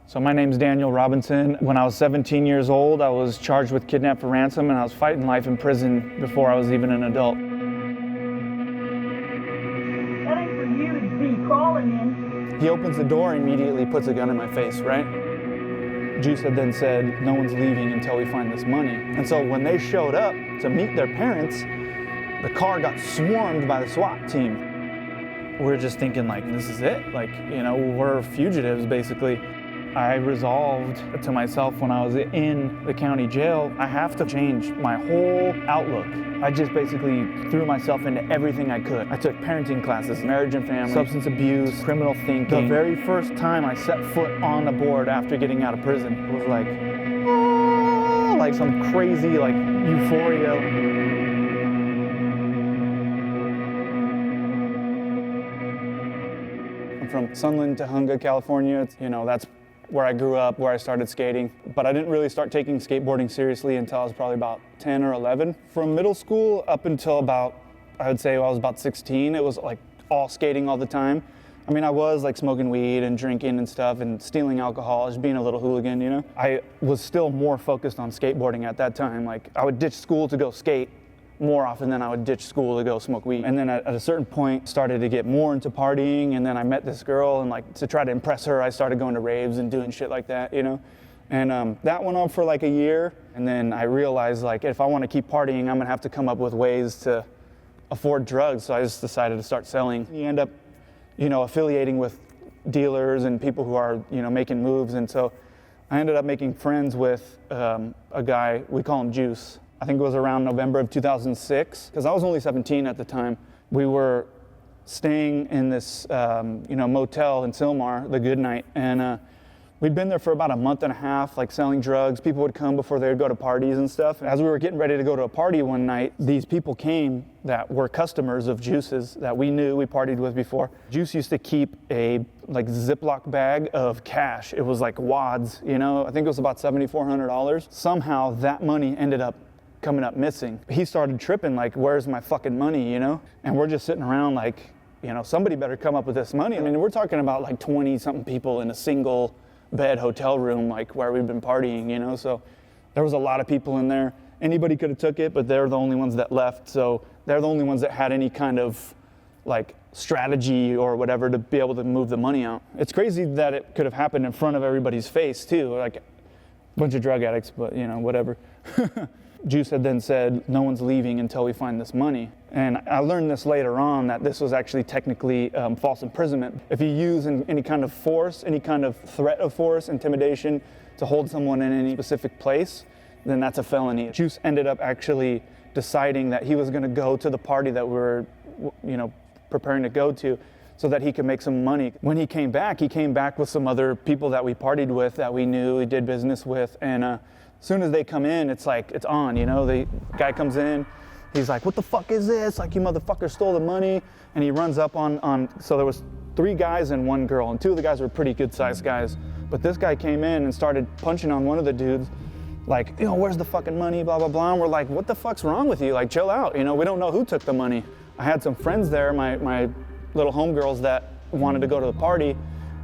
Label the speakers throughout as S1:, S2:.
S1: So my name's Daniel Robinson. When I was 17 years old, I was charged with kidnap for ransom, and I was fighting life in prison before I was even an adult.
S2: That ain't for you to be crawling in.
S1: He opens the door and immediately puts a gun in my face, right? Juice had then said, no one's leaving until we find this money. And so when they showed up to meet their parents, the car got swarmed by the SWAT team. We're just thinking like, this is it? Like, you know, we're fugitives basically. I resolved to myself when I was in the county jail, I have to change my whole outlook. I just basically threw myself into everything I could. I took parenting classes, marriage and family, substance abuse, criminal thinking. The very first time I set foot on a board after getting out of prison, it was like, oh, like some crazy like euphoria. I'm from Sunland, Tahunga, California. You know, that's where I grew up, where I started skating. But I didn't really start taking skateboarding seriously until I was probably about 10 or 11. From middle school up until about, I would say I was about 16, it was like all skating all the time. I mean, I was like smoking weed and drinking and stuff and stealing alcohol, just being a little hooligan, you know? I was still more focused on skateboarding at that time. Like, I would ditch school to go skate more often than I would ditch school to go smoke weed. And then at a certain point, started to get more into partying, and then I met this girl, and like to try to impress her, I started going to raves and doing shit like that, you know? And that went on for like a year, and then I realized like if I want to keep partying, I'm gonna have to come up with ways to afford drugs, so I just decided to start selling. You end up, you know, affiliating with dealers and people who are, you know, making moves, and so I ended up making friends with a guy, we call him Juice. I think it was around November of 2006, because I was only 17 at the time. We were staying in this you know, motel in Sylmar, the Good Night, and we'd been there for about a month and a half, like selling drugs. People would come before they would go to parties and stuff. As we were getting ready to go to a party one night, these people came that were customers of Juice's that we knew, we partied with before. Juice used to keep a like Ziploc bag of cash. It was like wads, you know, I think it was about $7,400. Somehow that money ended up coming up missing. He started tripping like, where's my fucking money, you know? And we're just sitting around like, you know, somebody better come up with this money. I mean, we're talking about like 20 something people in a single bed hotel room, like where we've been partying, you know? So there was a lot of people in there. Anybody could have took it, but they're the only ones that left. So they're the only ones that had any kind of like strategy or whatever to be able to move the money out. It's crazy that it could have happened in front of everybody's face too, like a bunch of drug addicts, but you know, whatever. Juice had then said, no one's leaving until we find this money. And I learned this later on, that this was actually technically false imprisonment. If you use any kind of force, any kind of threat of force, intimidation, to hold someone in any specific place, then that's a felony. Juice ended up actually deciding that he was gonna go to the party that we were, you know, preparing to go to, so that he could make some money. When he came back with some other people that we partied with, that we knew, we did business with, and as soon as they come in, it's like, it's on, you know? The guy comes in, he's like, what the fuck is this? Like, you motherfucker stole the money. And he runs up on so there was 3 guys and 1 girl, and 2 of the guys were pretty good sized guys. But this guy came in and started punching on one of the dudes, like, you know, where's the fucking money, blah, blah, blah. And we're like, what the fuck's wrong with you? Like, chill out, you know, we don't know who took the money. I had some friends there, my little homegirls that wanted to go to the party,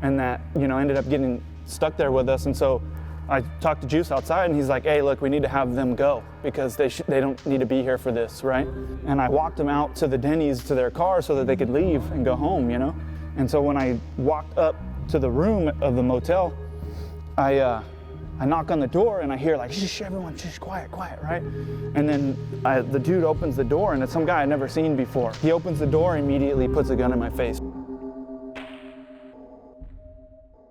S1: and that, you know, ended up getting stuck there with us. And so I talked to Juice outside, and he's like, hey, look, we need to have them go because they don't need to be here for this, right? And I walked them out to the Denny's to their car so that they could leave and go home, you know? And so when I walked up to the room of the motel, I knock on the door and I hear like, shh, everyone, shh, quiet, right? And then the dude opens the door, and it's some guy I'd never seen before. He opens the door, immediately puts a gun in my face.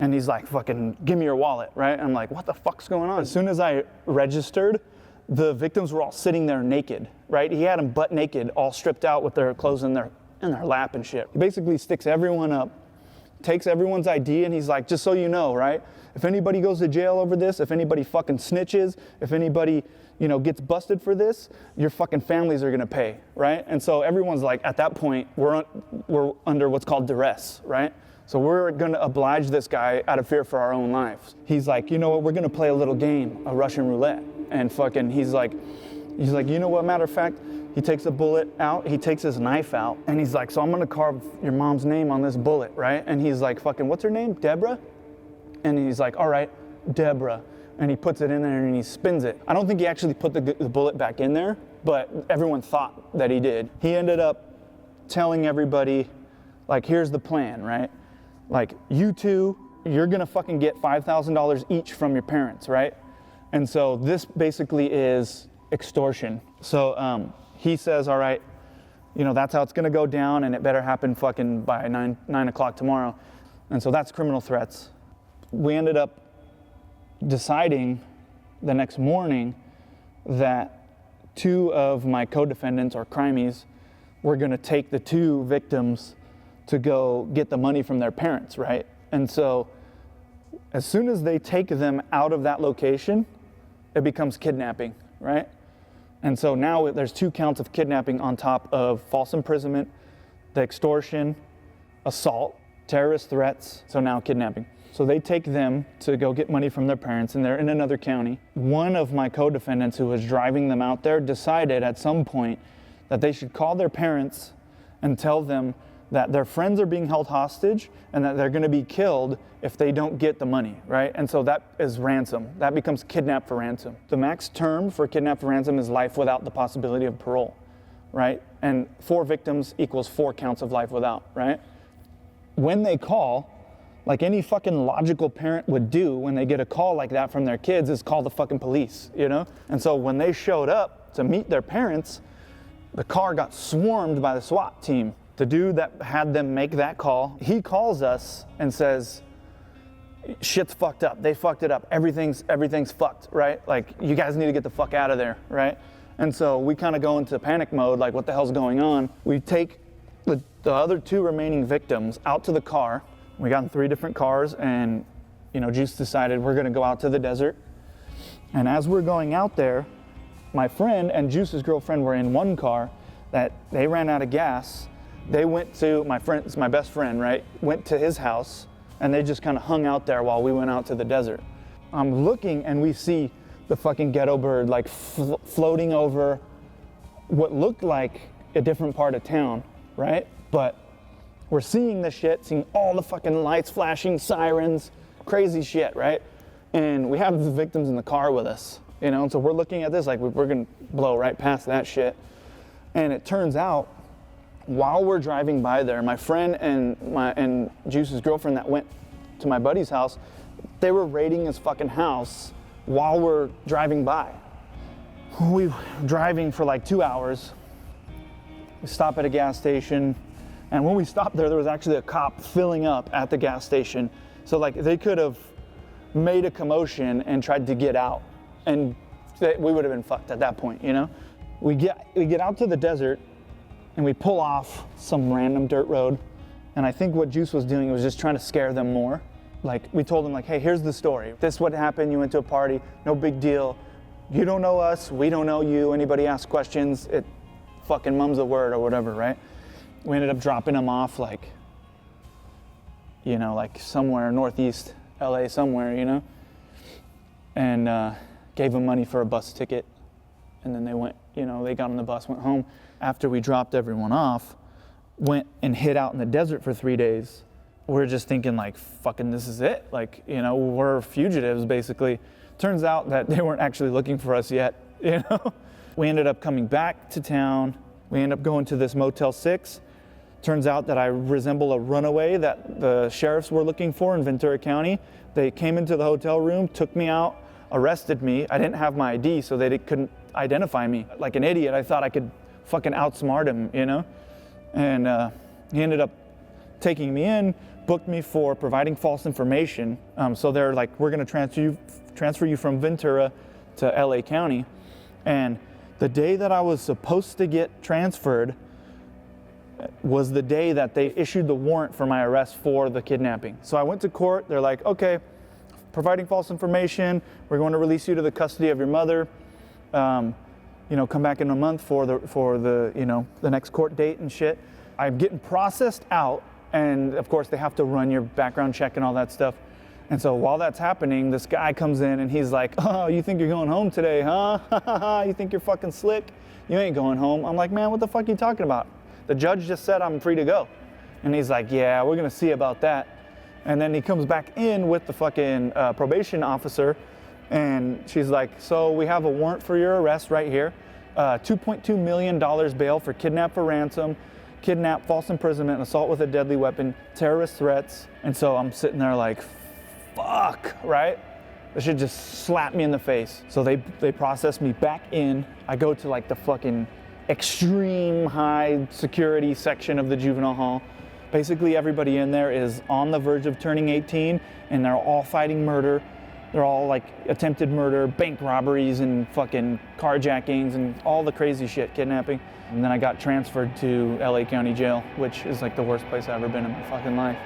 S1: And he's like, fucking, give me your wallet, right? And I'm like, what the fuck's going on? As soon as I registered, the victims were all sitting there naked, right? He had them butt naked, all stripped out with their clothes in their lap and shit. He basically sticks everyone up, takes everyone's ID, and he's like, just so you know, right? If anybody goes to jail over this, if anybody fucking snitches, if anybody, you know, gets busted for this, your fucking families are gonna pay, right? And so everyone's like, at that point, we're under what's called duress, right? So we're gonna oblige this guy out of fear for our own lives. He's like, you know what, we're gonna play a little game, a Russian roulette. And fucking, he's like, you know what, matter of fact, he takes a bullet out, he takes his knife out, and he's like, so I'm gonna carve your mom's name on this bullet, right? And he's like, fucking, what's her name, Deborah? And he's like, all right, Deborah. And he puts it in there and he spins it. I don't think he actually put the bullet back in there, but everyone thought that he did. He ended up telling everybody, like, here's the plan, right? Like, you two, you're gonna fucking get $5,000 each from your parents, right? And so this basically is extortion. So he says, all right, that's how it's gonna go down, and it better happen fucking by 9 o'clock tomorrow. And so that's criminal threats. We ended up deciding the next morning that 2 of my co-defendants or crimies were gonna take the 2 victims to go get the money from their parents, right? And so as soon as they take them out of that location, it becomes kidnapping, right? And so now there's 2 counts of kidnapping on top of false imprisonment, the extortion, assault, terrorist threats, so now kidnapping. So they take them to go get money from their parents, and they're in another county. One of my co-defendants who was driving them out there decided at some point that they should call their parents and tell them that their friends are being held hostage and that they're gonna be killed if they don't get the money, right? And so that is ransom. That becomes kidnap for ransom. The max term for kidnap for ransom is life without the possibility of parole, right? And 4 victims equals 4 counts of life without, right? When they call, like any fucking logical parent would do when they get a call like that from their kids, is call the fucking police, And so when they showed up to meet their parents, the car got swarmed by the SWAT team. The dude that had them make that call, he calls us and says, shit's fucked up. They fucked it up. Everything's fucked, right? Like, you guys need to get the fuck out of there, right? And so we kind of go into panic mode, like, what the hell's going on? We take the other 2 remaining victims out to the car. We got in 3 different cars, and, Juice decided we're gonna go out to the desert. And as we're going out there, my friend and Juice's girlfriend were in one car that they ran out of gas. They went to my best friend, right? Went to his house, and they just kind of hung out there while we went out to the desert. I'm looking, and we see the fucking ghetto bird like floating over what looked like a different part of town, right? But we're seeing the shit, seeing all the fucking lights flashing, sirens, crazy shit, right? And we have the victims in the car with us, and so we're looking at this like we're gonna blow right past that shit. And it turns out, while we're driving by there, my friend and Juice's girlfriend that went to my buddy's house, they were raiding his fucking house while we're driving by. We were driving for like 2 hours. We stop at a gas station, and when we stopped there was actually a cop filling up at the gas station. So like they could have made a commotion and tried to get out, and we would have been fucked at that point, We get out to the desert, and we pull off some random dirt road. And I think what Juice was doing was just trying to scare them more. Like, we told them, like, hey, here's the story. This is what happened. You went to a party. No big deal. You don't know us. We don't know you. Anybody asks questions, it fucking mum's a word or whatever, right? We ended up dropping them off, like somewhere northeast LA somewhere, and gave them money for a bus ticket. And then they went, they got on the bus, went home. After we dropped everyone off, went and hid out in the desert for 3 days. We're just thinking like, fucking this is it. Like, we're fugitives basically. Turns out that they weren't actually looking for us yet, We ended up coming back to town. We ended up going to this Motel 6. Turns out that I resemble a runaway that the sheriffs were looking for in Ventura County. They came into the hotel room, took me out, arrested me. I didn't have my ID, so they couldn't identify me. Like an idiot, I thought I could fucking outsmart him, And he ended up taking me in, booked me for providing false information. So they're like, we're gonna transfer you from Ventura to LA County. And the day that I was supposed to get transferred was the day that they issued the warrant for my arrest for the kidnapping. So I went to court. They're like, okay, providing false information, we're going to release you to the custody of your mother. Come back in a month for the next court date and shit. I'm getting processed out, and of course they have to run your background check and all that stuff. And so while that's happening, this guy comes in and he's like, oh, you think you're going home today, huh? You think you're fucking slick? You ain't going home. I'm like, man, what the fuck are you talking about? The judge just said I'm free to go. And he's like, yeah, we're gonna see about that. And then he comes back in with the fucking probation officer, and she's like, so we have a warrant for your arrest right here. $2.2 million bail for kidnap for ransom, kidnap, false imprisonment, assault with a deadly weapon, terrorist threats. And so I'm sitting there like, fuck, right? They should just slap me in the face. So they process me back in. I go to like the fucking extreme high security section of the juvenile hall. Basically everybody in there is on the verge of turning 18, and they're all fighting murder. They're all like attempted murder, bank robberies, and fucking carjackings, and all the crazy shit, kidnapping. And then I got transferred to LA County Jail, which is like the worst place I've ever been in my fucking life.